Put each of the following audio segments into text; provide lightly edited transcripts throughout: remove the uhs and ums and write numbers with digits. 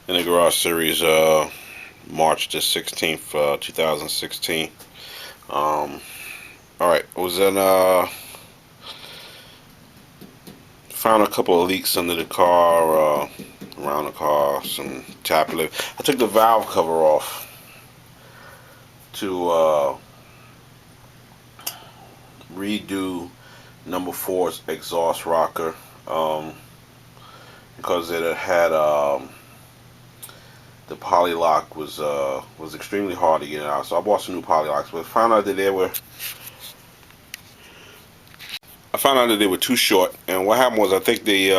in the Garage Series, March the 16th, 2016. All right, I was in found a couple of leaks under the car, around the car, some tapping. I took the valve cover off to redo number four's exhaust rocker, um, because it had the poly lock was extremely hard to get out. So I bought some new poly locks, but I found out that they were too short. And what happened was, I think they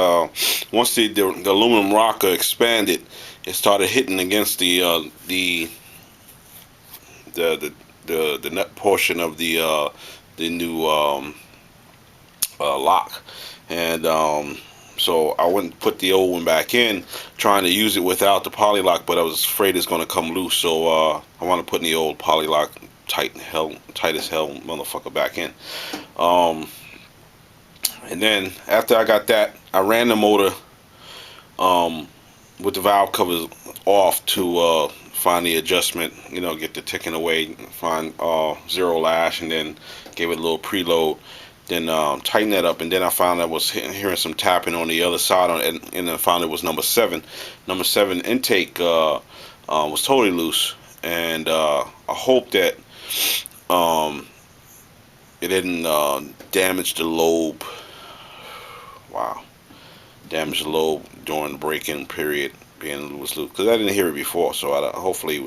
once the aluminum rocker expanded, it started hitting against the the nut portion of the new lock, and so I went and put the old one back in, trying to use it without the poly lock, but I was afraid it's going to come loose. So I want to put the old poly lock tight as hell motherfucker back in. Um, and then after I got that, I ran the motor um, with the valve covers off to find the adjustment, get the ticking away, find zero lash, and then gave it a little preload. Then tighten that up, and then I found I was hearing some tapping on the other side, and I found it was number seven. Number seven intake was totally loose, and I hope that um, it didn't damage the lobe. Wow, damage the lobe during the break-in period, being loose, because I didn't hear it before. So hopefully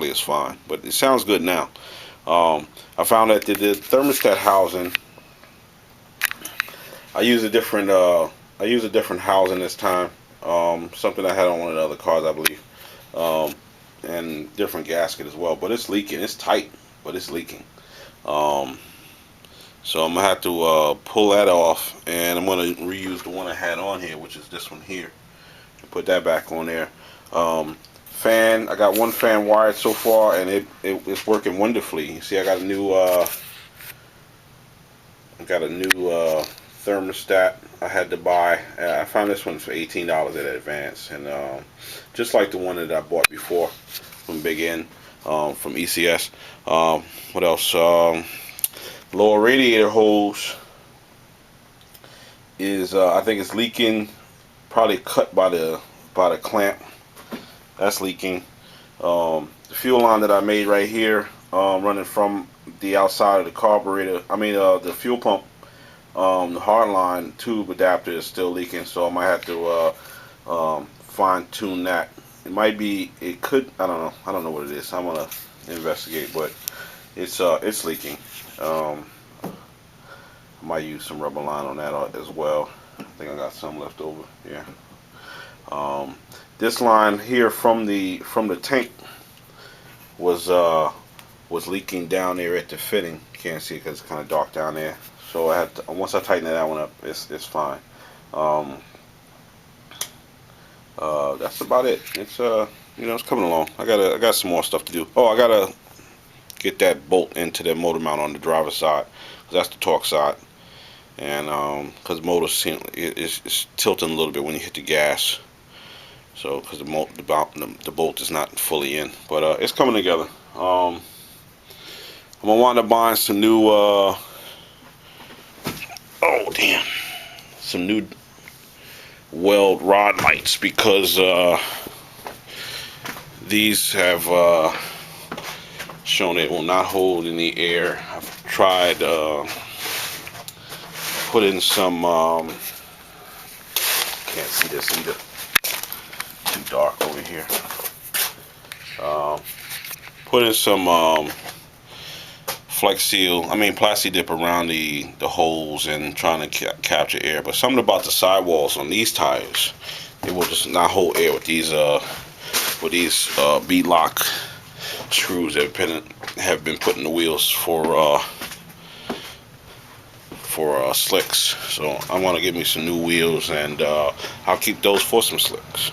it's fine, but it sounds good now. I found that the thermostat housing, I use a different housing this time. Something I had on one of the other cars, I believe, um, and different gasket as well. But it's leaking. It's tight, but it's leaking. Um, so I'm gonna have to pull that off, and I'm gonna reuse the one I had on here, which is this one here, and put that back on there. Fan, I got one fan wired so far, and it's working wonderfully. You see, I got a new thermostat I had to buy. I found this one for $18 at Advance, and just like the one that I bought before from Big N, from ECS. What else? Lower radiator hose is I think it's leaking. Probably cut by the clamp. That's leaking. The fuel line that I made right here, running from the outside of the carburetor. I mean, the fuel pump. The hardline tube adapter is still leaking, so I might have to fine tune that. It could, I don't know what it is. I'm gonna investigate, but it's leaking. I might use some rubber line on that as well. I think I got some left over. Yeah. Um, this line here from the tank was was leaking down there at the fitting. Can't see because it's kind of dark down there. So once I tighten that one up, it's fine. Um, that's about it. It's coming along. I got some more stuff to do. Oh, I gotta get that bolt into the motor mount on the driver's side, 'cause that's the torque side, and because the motor is tilting a little bit when you hit the gas. So because the bolt is not fully in, but it's coming together. I'm gonna wind up buying some new. Oh damn! Some new weld rod lights, because these have shown it will not hold in the air. I've tried putting some. Can't see this either. Too dark over here. Um, Putting some Flex Seal, Plasti Dip around the holes and trying to capture air. But something about the sidewalls on these tires, it will just not hold air with these bead lock screws that have been put in the wheels for slicks. So I want to get me some new wheels, and I'll keep those for some slicks.